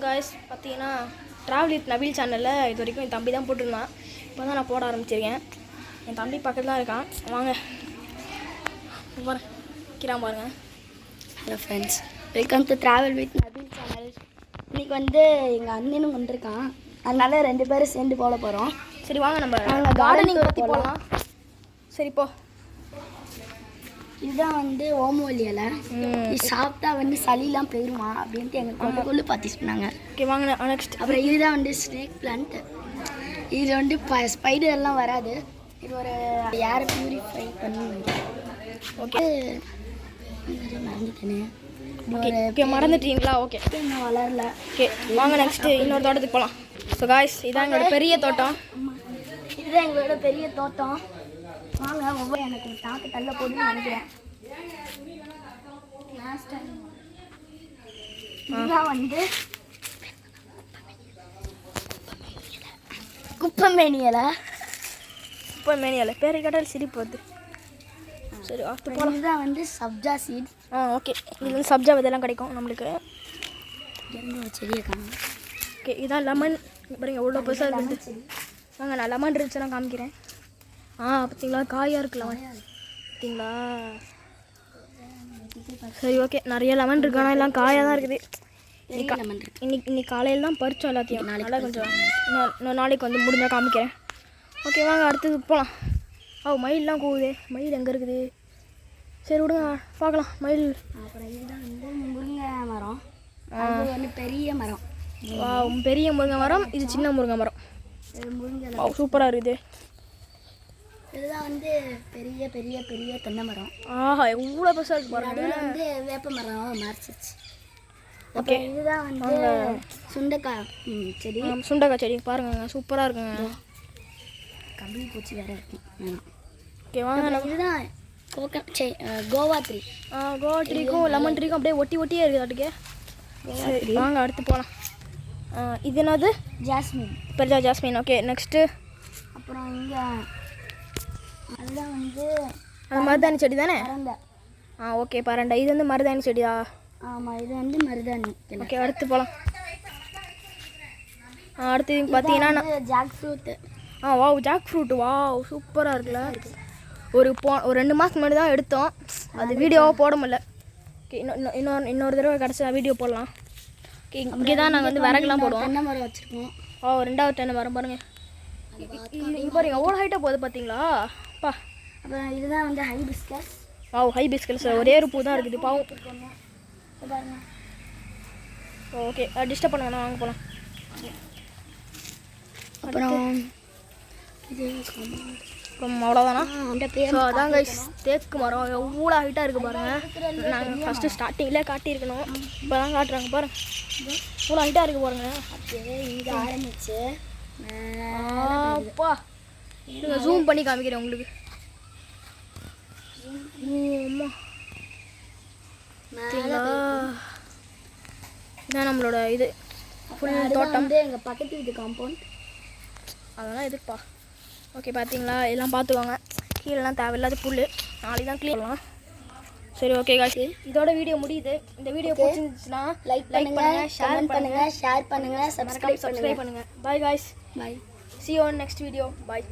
guys, பார்த்தீங்கன்னா travel with Nabeel சேனலில் இது வரைக்கும் என் தம்பி தான் போட்டிருந்தான். இப்போ தான் நான் போட ஆரம்பிச்சிருக்கேன். என் தம்பி பக்கத்தில் தான் இருக்கான். வாங்க கிராம் பாருங்க. Hello friends, welcome to travel with Nabeel channel. இன்றைக்கி வந்து எங்கள் அண்ணனும் வந்திருக்கான், அதனால 2 பேரும் சேர்ந்து போட போகிறோம். சரி வாங்க நம்ம கார்டனிங் பற்றி போகலாம். சரி போ. இதுதான் வந்து ஓமவல்லி இலை. இது சாப்பிட்டா வந்து சளிலாம் போயிருமா அப்படின்ட்டு எங்கள் கொண்டு பார்த்து சொன்னாங்க. ஓகே வாங்க நெக்ஸ்ட். அப்புறம் இதுதான் வந்து ஸ்னேக் பிளான்ட். இது வந்து ஸ்பைடர்லாம் வராது. இது ஒரு ஏர் பியூரிஃபை பண்ணி ஓகே மறந்துட்டேனே. ஓகே மறந்துட்டீங்களா? ஓகே இன்னும் வளரல. ஓகே வாங்க நெக்ஸ்ட்டு இன்னொரு தோட்டத்துக்கு போகலாம். ஸோ காய்ஸ், இதான் எங்களோட பெரிய தோட்டம். இதுதான் எங்களோட பெரிய தோட்டம். வாங்க ஒவ்வொரு எனக்கு தாக்கு தள்ள போடுன்னு நினைக்கிறேன். இதுதான் வந்து குப்பமேனி இலை. குப்பமேனி இலை பேரை கேட்டால் சிரிப்பு வருது. சரி இதுதான் வந்து சப்ஜா சீட். ஓகே, இது வந்து சப்ஜா இதெல்லாம் கிடைக்கும் நம்மளுக்கு. செடியை காணும். ஓகே இதான் லெமன். பாருங்க எவ்வளோ பெருசாக இருக்குது. வாங்க நான் லெமன் இருந்துச்சுன்னா காமிக்கிறேன். பார்த்தீங்களா காயாக இருக்குல்ல, பார்த்தீங்களா? சரி ஓகே, நிறைய லெமன் இருக்கு, ஆனால் எல்லாம் காயாக தான் இருக்குது. இன்னைக்கு காலையில் தான் பறிச்சோம் எல்லாத்தையும். நல்லா கொஞ்சம் இன்னொரு நாளைக்கு வந்து முடிஞ்சால் காமிக்கிறேன். ஓகே வாங்க அடுத்தது போகலாம். மயிலெலாம் கூவுது. மயில் எங்கே இருக்குது? சரி விடுங்க பார்க்கலாம். மயில். அப்புறம் இதுதான் வந்து முருங்கை மரம். வந்து பெரிய மரம். பெரிய முருங்கை மரம். இது சின்ன முருங்கை மரம். முருங்கை சூப்பராக இருக்குது. இதுதான் வந்து பெரிய பெரிய பெரிய தென்னை மரம். எவ்வளோ பெருசாக இருக்குது பாருங்க. நடுவில் வந்து வேப்ப மரம் மாறிச்சிச்சு. ஓகே இதுதான் வந்து சுண்டைக்காய் செடி. சுண்டைக்காய் செடி பாருங்க, சூப்பராக இருக்குங்க. கம்பி பூச்சி வேறு இருக்கு. ஓகே வாங்க. இதுதான் கோவா ட்ரீ. கோவா ட்ரீக்கும் லெமன் ட்ரீக்கும் அப்படியே ஒட்டியே இருக்குது அதுக்கு. சரி வாங்க அடுத்து போகலாம். இது என்னது? ஜாஸ்மின். பெரியா ஜாஸ்மின். Okay next. அப்புறம் இங்கே அதுதான் வந்து அது மருதாணி செடி தானே? பரண்டை. ஓகே பரண்டை. இது வந்து மருதாணி செடியா? ஆமாம், இது வந்து மருதாணி. ஓகே அடுத்து போகலாம். அடுத்து பார்த்தீங்கன்னா ஜாக் ஃப்ரூட்டு. Jack fruit. சூப்பராக இருக்குல்ல. ஒரு 2 மாதத்துக்கு முன்னாடி தான் எடுத்தோம். அது வீடியோவாக போட முடியல. ஓகே இன்னொரு தடவை கிடச்சா வீடியோ போடலாம். ஓகே இங்கே தான் நாங்கள் வந்து விறகுலாம் போடுவோம். தென்னை மரம் வச்சுருக்கோம். 2வது தென்னை மரம் பாருங்கள். இங்கே பாருங்க எவ்வளோ ஹைட்டாக போகுது பார்த்தீங்களா? அப்புறம் இதுதான் வந்து ஹைபிஸ்கஸ். ஹைபிஸ்கஸ். ஒரே ஒரு பூ தான் இருக்குது பாவம். பாருங்க. ஓகே டிஸ்டர்ப் பண்ணுங்க, வாங்க போகலாம். அப்புறம் இது அவ்வளோதானா? ஸோ அதான் கைஸ் தேக்கு மரம் எவ்வளோ ஹைட்டாக இருக்குது பாருங்கள். நாங்கள் ஃபஸ்ட்டு ஸ்டார்டிங்கில் காட்டியிருக்கணும், இப்போ தான் காட்டுறாங்க பாருங்கள். இவ்வளோ ஹைட்டாக இருக்குது பாருங்கள். அப்படியே இங்கே ஆரம்பிச்சு அப்பா நீங்கள் ஜூம் பண்ணி காமிக்கிறேன் உங்களுக்கு. அம்மா இதான் நம்மளோட இது ஃபுல் தோட்டம். எங்கள் பக்கத்து வீட்டு காம்பவுண்ட். அதெல்லாம் எதுக்குப்பா. ஓகே பார்த்தீங்களா, எல்லாம் பார்த்துக்கோங்க. கீழெல்லாம் தேவையில்லாத புல், நாளைக்கு தான் க்ளீன் பண்ணலாம். சரி ஓகே காய்ஸ், இதோட வீடியோ முடியுது. இந்த வீடியோ பிடிச்சிருந்துச்சுன்னா லைக் பண்ணுங்க, ஷேர் பண்ணுங்க, சப்ஸ்கிரைப் பண்ணுங்க. Bye guys. Bye. See you on next video. Bye.